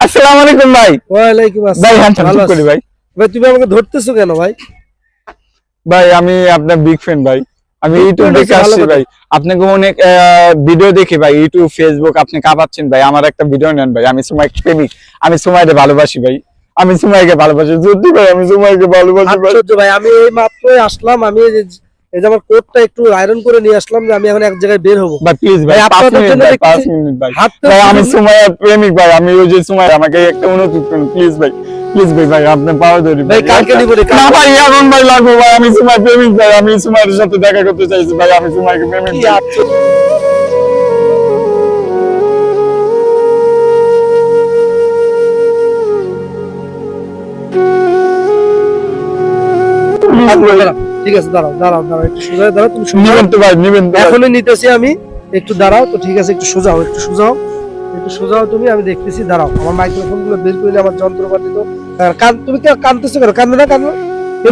আসসালামু আলাইকুম ভাই। ওয়ালাইকুম আসসালাম। ভালো আছি ভাই। ভাই তুমি আমাকে ধরতেছো কেন ভাই? ভাই আমি আপনার বিগ ফ্যান ভাই। আমি ইউটিউব দেখে আসছি ভাই। আপনাকে অনেক ভিডিও দেখি ভাই, ইউটিউব ফেসবুক আপনি কাঁপাচ্ছেন ভাই। আমার একটা ভিডিও নেন ভাই। আমি সুমাই প্রেমিক, আমি সুমাইকে ভালোবাসি ভাই। আমি সুমাইকে ভালোবাসি সত্যি ভাই, আমি সুমাইকে ভালোবাসি ভাই। ভাই আমি এই মাত্রই আসলাম, আমি এই যে আমার কোটটা একটু আয়রন করে নিয়ে আসলাম যে আমি এখন এক জায়গায় বের হবো ভাই। প্লিজ ভাই 5 মিনিট ভাই, 5 মিনিট ভাই। ভাই আমি সুমাইয়ের প্রেমিক ভাই। আমি ওই যে সুমাই, আমাকে একটা অনুরোধ করুন প্লিজ ভাই, প্লিজ ভাই। ভাই আপনি পাওয়া ধরি ভাই, কালকে নিব রে। না ভাই এখন ভাই লাগবে ভাই। আমি সুমাই প্রেমিক ভাই, আমি সুমাইয়ের সাথে দেখা করতে চাইছি ভাই। আমি সুমাইকে প্রেমিক ভাই। ঠিক আছে, দাঁড়াও দাঁড়াও দাঁড়াও, একটু সোজা দাঁড়াও। তুমি নিবেন তো ভাই, নিবেন তো এখনই নিতেছি আমি। একটু দাঁড়াও তো, ঠিক আছে, একটু সোজা হও, একটু সোজা হও, একটু সোজা হও তুমি, আমি দেখতেছি। দাঁড়াও, আমার মাইক্রোফোন গুলো বের করে আমার যন্ত্রপাতি তো তুমি কাঁদতেছো কেন? কান্দো না, কান্দো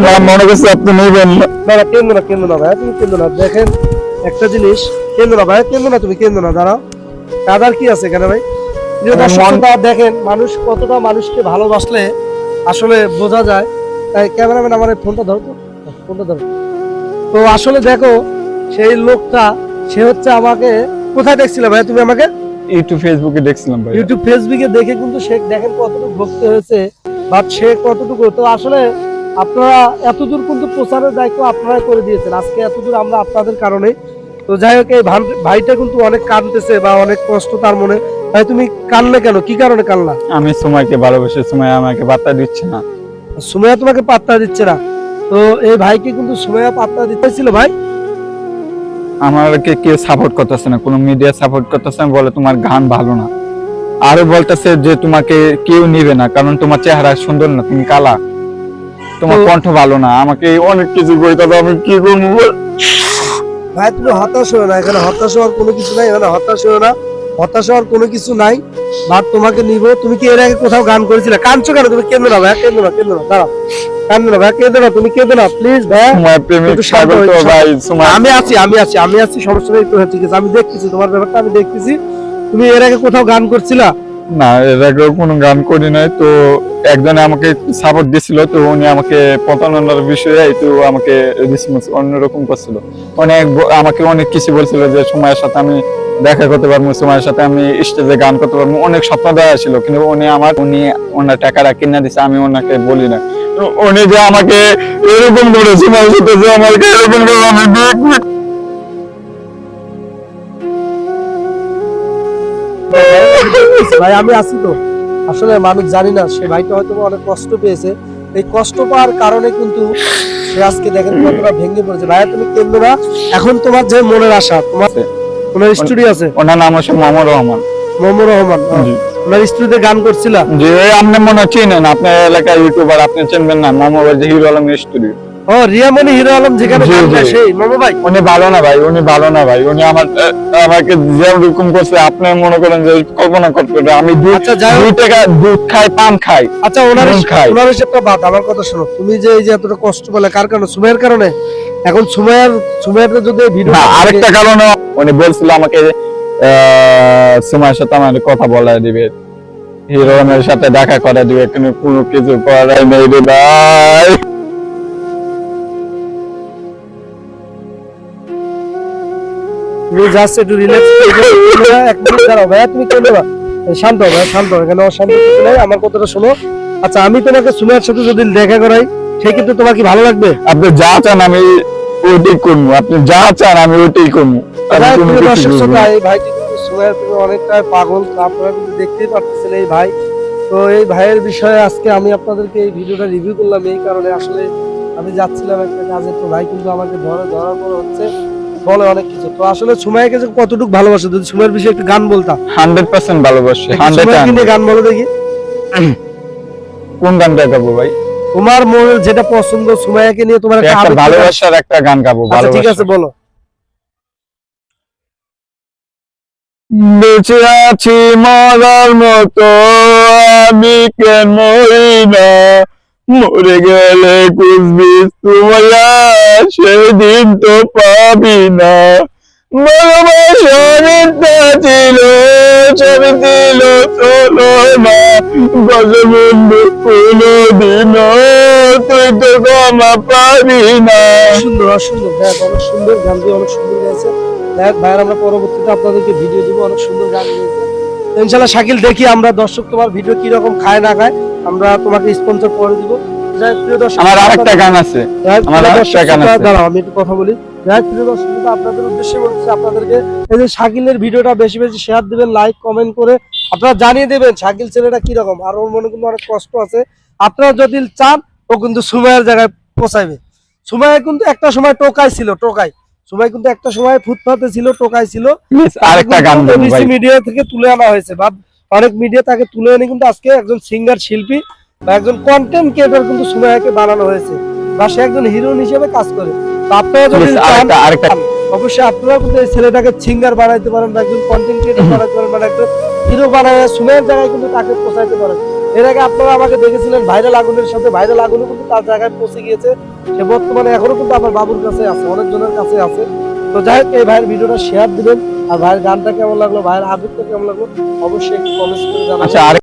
না, মনে করছি আপনি নিবেন না। না, কেন্দ্র না, কেন্দ্র না ভাই, তুমি কেন্দ্র না। দেখেন একটা জিনিস, কেন্দ্র না ভাই, কেন্দ্র না, তুমি কেন্দ্র না। দাঁড়াও, কাদার কি আছে কেন ভাই? দেখেন মানুষ কতটা মানুষকে ভালোবাসলে আসলে বোঝা যায়। তাই ক্যামেরাম্যান আমার ফোনটা ধরো তো, ফোনটা ধরো তো। আসলে দেখো সেই লোকটা, সে হচ্ছে আমাকে কোথায় দেখছিল ভাই তুমি আমাকে? ইউটিউব ফেসবুকে দেখছিলাম ভাই। ইউটিউব ফেসবুকে দেখে কিন্তু সে দেখেন কতটুকু ভক্তি হয়েছে বা সে কতটুকু। তো আসলে আপনারা এতদূর কিন্তু প্রচারের দায়িত্ব আপনারা করে দিয়েছেন। আজকে এতদূর আমরা আপনাদের কারণে। তো যাই হোক, এই ভাইটা কিন্তু অনেক কাঁদতেছে বা অনেক কষ্ট তার মনে। ভাই তুমি কাঁদলে কেন? কি কারণে কাঁদলা? আমি সুমাইকে ভালোবাসি, সুমাই আমাকে পাত্তা দিচ্ছে না। সুমাইয়া তোমাকে পাত্তা দিচ্ছে না? তো এই ভাইকে কিন্তু সুমাইয়া পাত্তা দিতেছিল ভাই। আমাকে কেউ সাপোর্ট করতেছে না, কোনো মিডিয়া সাপোর্ট করতেছে না, বলে তোমার গান ভালো না। আরো বলতেছে যে তোমাকে কেউ নিবে না, কারণ তোমার চেহারা সুন্দর না, তুমি কালা, তোমার কণ্ঠ ভালো না। আমাকে অনেক কিছু কইতাছে, আমি কি করবো ভাই? তুমি হতাশ হও না, এখানে হতাশ হওয়ার কোনো কিছু নাই। এখানে হতাশ হও না, হতাশ হওয়ার কোনো কিছু নাই। বাট তোমাকে নিব। তুমি কি এর আগে কোথাও গান করেছিলে? কাঁদছো কেন তুমি? কেঁদো না ভাই, কেঁদো না, কেঁদো না, দাঁড়াও, কাঁদো না ভাই, কেঁদো না, তুমি কেঁদো না প্লিজ ভাই। আমি আছি, আমি আছি, আমি আছি, সমস্যা নেই তো। ঠিক আছে, আমি দেখতেছি তোমার ব্যাপারটা, আমি দেখতেছি। তুমি এর আগে কোথাও গান করছিলা? না, এর আগে কোনো গান করি নাই। তো একজনে আমাকে সাপোর্ট দিছিল, তো উনি আমাকে প্রতারণার বিষয়ে তো আমাকে রেসপন্স অন্যরকম করছিল। আমাকে অনেক কিছু বলছিল যে সময়ের সাথে আমি দেখা করতে পারবো, সময়ের সাথে আমি স্টেজে গান করতে পারবো, অনেক স্বপ্ন দেওয়া ছিল। কিন্তু উনি ওনার টাকাটা কিনে দিছে, আমি ওনাকে বলি না। উনি যে আমাকে এরকম করে সময়ের সাথে যে আমাকে এরকম করে আমি ভাই আমি আছি তো। আসলে মানুষ জানি না, সে ভাইটা হয়তো অনেক কষ্ট পেয়েছে। এই কষ্ট পাওয়ার কারণে কিন্তু সে আজকে দেখেন কতটা ভেঙে পড়েছে। ভাইয়া তুমি কেন্দ্র না, এখন তোমার যে মনের আশা, তোমার ওনার স্টুডিও আছে। ওনার নাম হচ্ছে মোহাম্মদ রহমান। মোহাম্মদ রহমান, ওনার স্টুডিওতে গান করছিলা? জি, আপনি মনে চিনেন, আপনার এলাকায় ইউটিউবার, আপনি চিনবেন না, মোহাম্মদ হিরো আলম স্টুডিও। ও, রিয়ামণি হিরো আলম যেখানে গান গায় সেই মামা ভাই? উনি ভালো না ভাই, উনি ভালো না ভাই। উনি আমাকে যেরকম করছে, আপনি মনে করেন যে কল্পনা করতে পারেন। আমি 2 টাকা দুধ খাই, পান খাই। আচ্ছা, ওনার হিসেবটা বাদ, আমার কথা শোনো। তুমি যে এই যে এতটা কষ্ট বলে কার কারণে? সুমাইয়ের কারণে? এখন সুমাইয়ের যদি ভিডিও আরেকটা কারণে উনি বলছিল আমাকে সুমাইয়ের সাথে আমার কথা বলায় দিবে, হিরোইনের সাথে দেখা করে দিবে, কিন্তু কোনো কিছু করাই নেই রে ভাই। তুমি জাস্ট একটু রিল্যাক্স এক মিনিট দাঁড়াও ভাইয়া, তুমি কেন শান্ত হও ভাইয়া, শান্ত হও। এখানে অশান্ত কিছু নাই, আমার কথাটা শোনো। আচ্ছা, আমি তোমাকে সুমাইয়ের সাথে যদি দেখা করাই, সেক্ষেত্রে তোমার কি ভালো লাগবে? আপনি যা চান আমি ওইটাই করবো, আপনি যা চান আমি ওইটাই করবো। এই ভাইটি কিন্তু সুমাইয়ের থেকে অনেকটাই পাগল, আপনারা কিন্তু দেখতেই পারতেছেন এই ভাই। তো এই ভাইয়ের বিষয়ে আজকে আমি আপনাদেরকে এই ভিডিওটা রিভিউ করলাম এই কারণে। আসলে আমি যাচ্ছিলাম একটা কাজে, তো ভাই কিন্তু আমাকে ধরার পর হচ্ছে বলে অনেক কিছু। তো আসলে সুমাইয়াকে যে কতটুকু ভালোবাসে, যদি সুমাইয়ের বিষয়ে একটু গান বলতাম। 100% ভালোবাসে। 100% গান বলো দেখি। কোন গানটা গাবো ভাই? তোমার মনের যেটা পছন্দ, সুমাইয়াকে নিয়ে তোমার একটা ভালোবাসার একটা গান গাবো। আচ্ছা ঠিক আছে, বলো। বেঁচে আছি মরার মতো, আমি কেন মরি না, মরে গেলে খুঁজবি সুমাইয়া, সেদিন তো পাবি না। ভালোবাসা মিথ্যা ছিল, ছবি ছিল বন্ধু কোনদিনও তুই তো ক্ষমা পাবি না। সুন্দর অসুন্দর দেখ, অনেক সুন্দর গান দিয়ে অনেক সুন্দর গাইছে। দেখ ভাইয়ার আমরা পরবর্তীতে আপনাদেরকে ভিডিও দিব, অনেক সুন্দর গান গেয়েছে। ইনশাল্লাহ শাকিল, দেখি আমরা দর্শক তোমার ভিডিও কি রকম খায় না খায়, আমরা তোমাকে স্পন্সর করে দিব। যাই হোক, প্রিয় দর্শক, আমার আরেকটা গান আছে, আমার আরেকটা গান আছে। দাঁড়াও আমি একটু কথা বলি। যাই হোক, প্রিয় দর্শক, আপনাদের উদ্দেশ্যে বলছি আপনাদেরকে, এই যে শাকিলের ভিডিওটা বেশি বেশি শেয়ার দিবেন, লাইক কমেন্ট করে আপনারা জানিয়ে দেবেন শাকিল ছেলেটা কিরকম, আর ওর মনে কিন্তু অনেক কষ্ট আছে। আপনারা যদি চান ও কিন্তু সুমাইয়ের জায়গায় পৌঁছাইবে। সুমাইয়া কিন্তু একটা সময় টোকাই ছিল, টোকাই সুমাই কিন্তু একটা সময় ফুটপাতে ছিল, টোকাই ছিল। আরেকটা গান বলবো ভাই, মিডিয়া থেকে তুলে আনা হয়েছে বা অনেক মিডিয়া তাকে তুলে এনে কিন্তু আজকে একজন সিঙ্গার শিল্পী বা একজন কন্টেন্ট ক্রিয়েটর কিন্তু সুমাইয়াকে বানানো হয়েছে, বা সে একজন হিরোইন হিসেবে কাজ করে। তো আপনারা যদি চান, অবশ্যই আপনারা কিন্তু এই ছেলেটাকে সিঙ্গার বানাইতে পারেন বা একজন কন্টেন্ট ক্রিয়েটর বানাইতে পারেন, মানে একজন হিরো বানায় সুমাইয়ের জায়গায় কিন্তু তাকে পৌঁছাইতে পারেন। এর আগে আপনারা আমাকে দেখেছিলেন ভাইরাল আগুনের সাথে, ভাইরাল আগুনও কিন্তু তার জায়গায় পৌঁছে গিয়েছে। সে বর্তমানে এখনো কিন্তু আমার বাবুর কাছে আছে, অনেকজনের কাছে আছে। তো যাই হোক, এই ভাইয়ের ভিডিওটা শেয়ার দিবেন, আর ভাইয়ের গানটা কেমন লাগলো, ভাইয়ের আবেগটা কেমন লাগলো অবশ্যই একটু কমেন্ট করে জানাবেন। আচ্ছা।